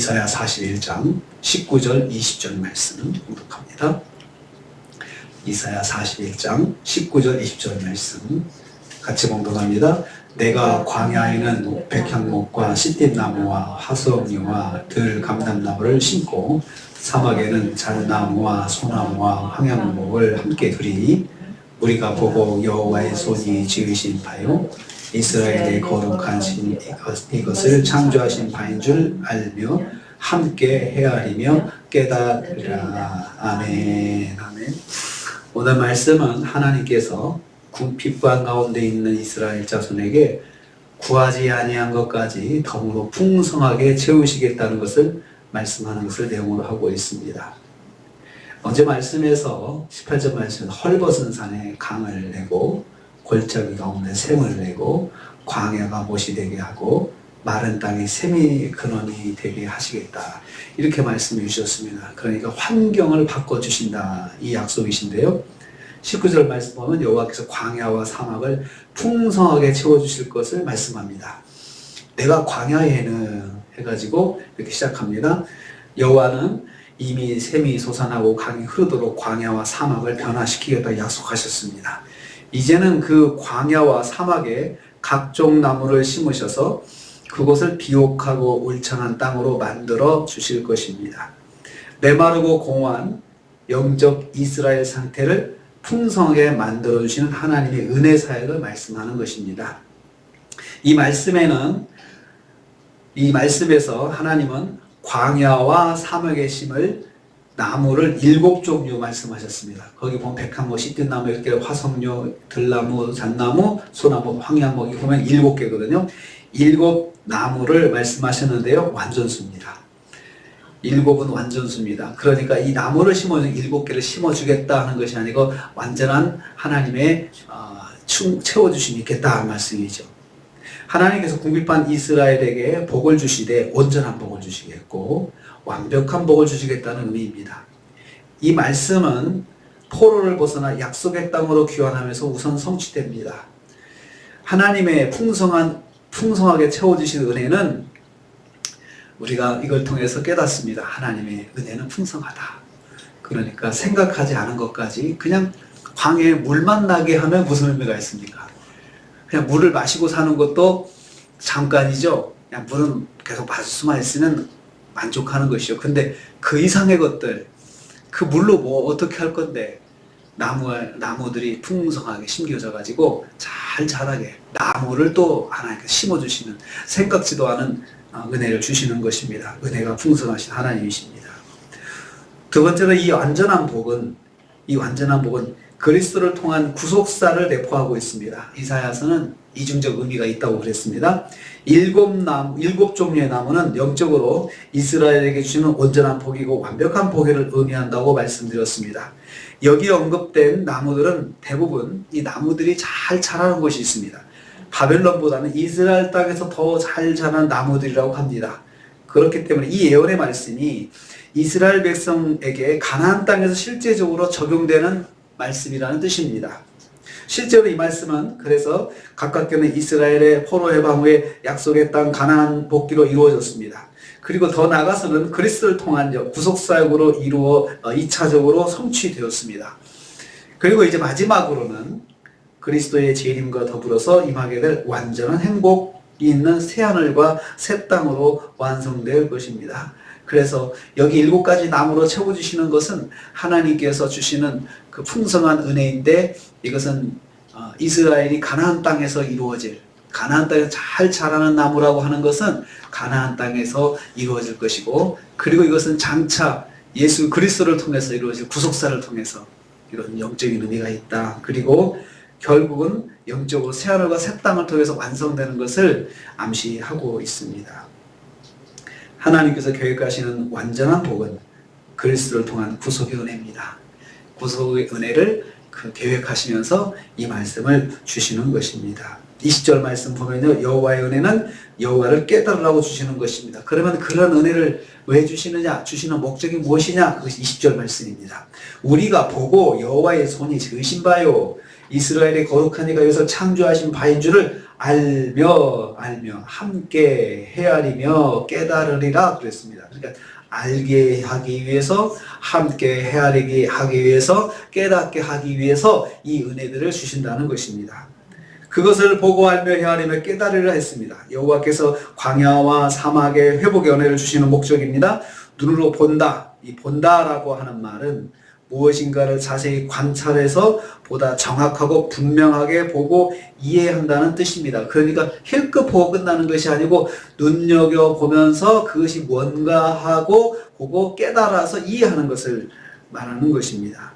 이사야 41장 19절 20절 말씀 공독합니다. 이사야 41장 19절 20절 말씀 같이 공독합니다. 내가 광야에는 백향목과 시띠나무와 화석류와 들감람나무를 심고 사막에는 잣나무와 소나무와 황양목을 함께 두리니 우리가 보고 여호와의 손이 지으신 바요 이스라엘의 거룩한 신 이것을 창조하신 바인 줄 알며 함께 헤아리며 깨달으라. 아멘. 아멘. 오늘 말씀은 하나님께서 궁핍관 가운데 있는 이스라엘 자손에게 구하지 아니한 것까지 덤으로 풍성하게 채우시겠다는 것을 말씀하는 것을 내용으로 하고 있습니다. 어제 말씀에서 18절 말씀에서 헐벗은 산에 강을 내고 골짜기 가운데 샘을 내고 광야가 못이 되게 하고 마른 땅에 샘이 근원이 되게 하시겠다, 이렇게 말씀해 주셨습니다. 그러니까 환경을 바꿔주신다, 이 약속이신데요. 19절 말씀 보면 여호와께서 광야와 사막을 풍성하게 채워주실 것을 말씀합니다. 내가 광야에는 해가지고 이렇게 시작합니다. 여호와는 이미 샘이 솟아나고 강이 흐르도록 광야와 사막을 변화시키겠다 약속하셨습니다. 이제는 그 광야와 사막에 각종 나무를 심으셔서 그곳을 비옥하고 울창한 땅으로 만들어 주실 것입니다. 메마르고 공허한 영적 이스라엘 상태를 풍성하게 만들어 주시는 하나님의 은혜 사역을 말씀하는 것입니다. 이 말씀에서 하나님은 광야와 사막에 심을 나무를 7종류 말씀하셨습니다. 거기 보면 백향목, 시띠나무, 이렇게 화석류, 들나무, 잣나무, 소나무, 황양목, 이렇게 보면 7개거든요. 7 나무를 말씀하셨는데요. 완전수입니다. 7은 완전수입니다. 그러니까 이 나무를 7개를 심어주겠다 하는 것이 아니고 완전한 하나님의 채워주심이 있겠다 하는 말씀이죠. 하나님께서 궁핍한 이스라엘에게 복을 주시되 온전한 복을 주시겠고 완벽한 복을 주시겠다는 의미입니다. 이 말씀은 포로를 벗어나 약속의 땅으로 귀환하면서 우선 성취됩니다. 하나님의 풍성하게 채워주신 은혜는 우리가 이걸 통해서 깨닫습니다. 하나님의 은혜는 풍성하다. 그러니까 생각하지 않은 것까지 그냥 광야에 물만 나게 하면 무슨 의미가 있습니까? 그냥 물을 마시고 사는 것도 잠깐이죠. 그냥 물은 계속 마실 수만 있으면 만족하는 것이죠. 근데 그 이상의 것들, 그 물로 뭐 어떻게 할 건데, 나무들이 풍성하게 심겨져 가지고 잘 자라게 나무를 또 하나님께 심어주시는, 생각지도 않은 은혜를 주시는 것입니다. 은혜가 풍성하신 하나님이십니다. 두 번째로 이 완전한 복은 그리스도를 통한 구속사를 내포하고 있습니다. 이사야서는 이중적 의미가 있다고 그랬습니다. 7 종류의 나무는 영적으로 이스라엘에게 주시는 온전한 복이고 완벽한 복을 의미한다고 말씀드렸습니다. 여기 언급된 나무들은 대부분 이 나무들이 잘 자라는 곳이 있습니다. 바벨론보다는 이스라엘 땅에서 더 잘 자라는 나무들이라고 합니다. 그렇기 때문에 이 예언의 말씀이 이스라엘 백성에게 가나안 땅에서 실제적으로 적용되는 말씀이라는 뜻입니다. 실제로 이 말씀은 그래서 가깝게는 이스라엘의 포로 해방 후에 약속의 땅 가나안 복귀로 이루어졌습니다. 그리고 더 나아가서는 그리스도를 통한 구속사역으로 이루어 2차적으로 성취되었습니다. 그리고 이제 마지막으로는 그리스도의 재림과 더불어서 임하게 될 완전한 행복이 있는 새하늘과 새 땅으로 완성될 것입니다. 그래서 여기 7가지 나무로 채워주시는 것은 하나님께서 주시는 그 풍성한 은혜인데, 이것은 이스라엘이 가나안 땅에서 이루어질, 가나안 땅에서 잘 자라는 나무라고 하는 것은 가나안 땅에서 이루어질 것이고, 그리고 이것은 장차 예수 그리스도를 통해서 이루어질 구속사를 통해서 이런 영적인 의미가 있다. 그리고 결국은 영적으로 새하늘과 새 땅을 통해서 완성되는 것을 암시하고 있습니다. 하나님께서 계획하시는 완전한 복은 그리스도를 통한 구속의 은혜입니다. 구속의 은혜를 계획하시면서 이 말씀을 주시는 것입니다. 20절 말씀 보면요, 여호와의 은혜는 여호와를 깨달으라고 주시는 것입니다. 그러면 그런 은혜를 왜 주시느냐, 주시는 목적이 무엇이냐, 그것이 20절 말씀입니다. 우리가 보고 여호와의 손이 지으신 바요 이스라엘의 거룩한 이가 여기서 창조하신 바인 줄을 알며 함께 헤아리며 깨달으리라 그랬습니다. 그러니까 알게 하기 위해서, 함께 헤아리게 하기 위해서, 깨닫게 하기 위해서 이 은혜들을 주신다는 것입니다. 그것을 보고 알며 헤아리며 깨달으리라 했습니다. 여호와께서 광야와 사막의 회복의 은혜를 주시는 목적입니다. 눈으로 본다. 이 본다라고 하는 말은 무엇인가를 자세히 관찰해서 보다 정확하고 분명하게 보고 이해한다는 뜻입니다. 그러니까 힐끗 보고 끝나는 것이 아니고 눈여겨보면서 그것이 뭔가 하고 보고 깨달아서 이해하는 것을 말하는 것입니다.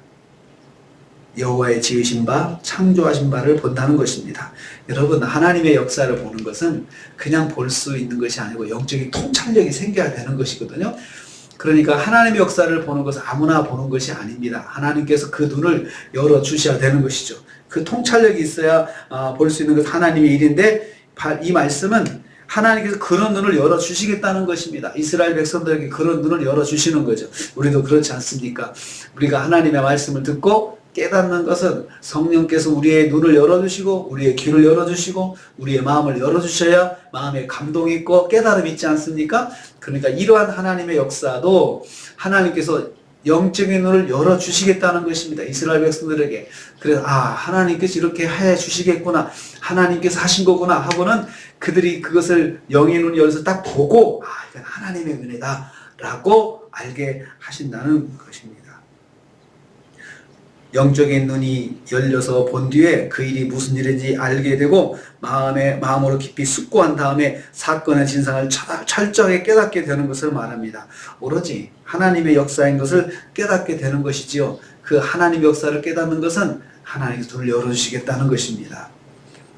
여호와의 지으신 바, 창조하신 바를 본다는 것입니다. 여러분, 하나님의 역사를 보는 것은 그냥 볼 수 있는 것이 아니고 영적인 통찰력이 생겨야 되는 것이거든요. 그러니까 하나님의 역사를 보는 것은 아무나 보는 것이 아닙니다. 하나님께서 그 눈을 열어주셔야 되는 것이죠. 그 통찰력이 있어야 볼 수 있는 것은 하나님의 일인데, 이 말씀은 하나님께서 그런 눈을 열어주시겠다는 것입니다. 이스라엘 백성들에게 그런 눈을 열어주시는 거죠. 우리도 그렇지 않습니까? 우리가 하나님의 말씀을 듣고 깨닫는 것은 성령께서 우리의 눈을 열어주시고 우리의 귀를 열어주시고 우리의 마음을 열어주셔야 마음에 감동이 있고 깨달음이 있지 않습니까? 그러니까 이러한 하나님의 역사도 하나님께서 영적인 눈을 열어주시겠다는 것입니다. 이스라엘 백성들에게. 그래서 하나님께서 이렇게 해주시겠구나, 하나님께서 하신 거구나 하고는 그들이 그것을 영의 눈을 열어서 딱 보고 이건 하나님의 은혜다 라고 알게 하신다는 것입니다. 영적인 눈이 열려서 본 뒤에 그 일이 무슨 일인지 알게 되고 마음으로 깊이 숙고한 다음에 사건의 진상을 철저하게 깨닫게 되는 것을 말합니다. 오로지 하나님의 역사인 것을 깨닫게 되는 것이지요. 그 하나님의 역사를 깨닫는 것은 하나님께서 눈을 열어주시겠다는 것입니다.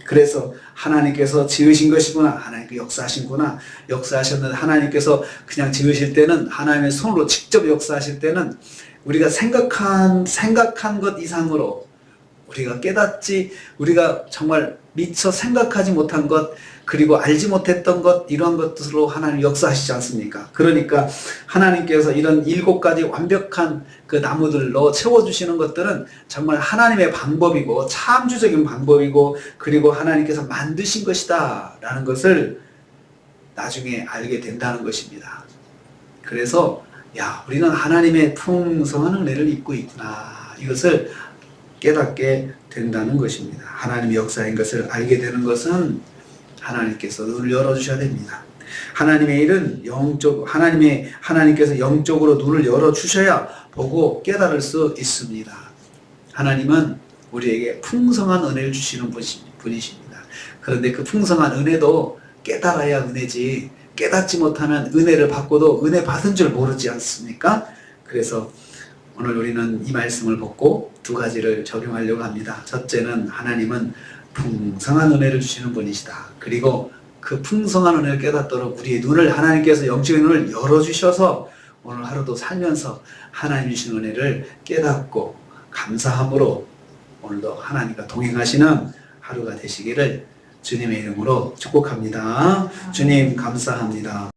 그래서 하나님께서 지으신 것이구나, 하나님께서 역사하신구나, 역사하셨는데 하나님께서 그냥 지으실 때는, 하나님의 손으로 직접 역사하실 때는 우리가 생각한 것 이상으로 우리가 깨닫지, 우리가 정말 미처 생각하지 못한 것, 그리고 알지 못했던 것, 이런 것들로 하나님 역사하시지 않습니까? 그러니까 하나님께서 이런 7가지 완벽한 그 나무들로 채워주시는 것들은 정말 하나님의 방법이고 창조적인 방법이고, 그리고 하나님께서 만드신 것이다 라는 것을 나중에 알게 된다는 것입니다. 그래서 우리는 하나님의 풍성한 은혜를 입고 있구나, 이것을 깨닫게 된다는 것입니다. 하나님의 역사인 것을 알게 되는 것은 하나님께서 눈을 열어주셔야 됩니다. 하나님의 일은 하나님께서 영적으로 눈을 열어주셔야 보고 깨달을 수 있습니다. 하나님은 우리에게 풍성한 은혜를 주시는 분이십니다. 그런데 그 풍성한 은혜도 깨달아야 은혜지, 깨닫지 못하면 은혜를 받고도 은혜 받은 줄 모르지 않습니까? 그래서 오늘 우리는 이 말씀을 보고 2가지를 적용하려고 합니다. 첫째는 하나님은 풍성한 은혜를 주시는 분이시다. 그리고 그 풍성한 은혜를 깨닫도록 우리의 눈을 하나님께서 영적인 눈을 열어주셔서 오늘 하루도 살면서 하나님 주신 은혜를 깨닫고 감사함으로 오늘도 하나님과 동행하시는 하루가 되시기를 주님의 이름으로 축복합니다. 주님 감사합니다.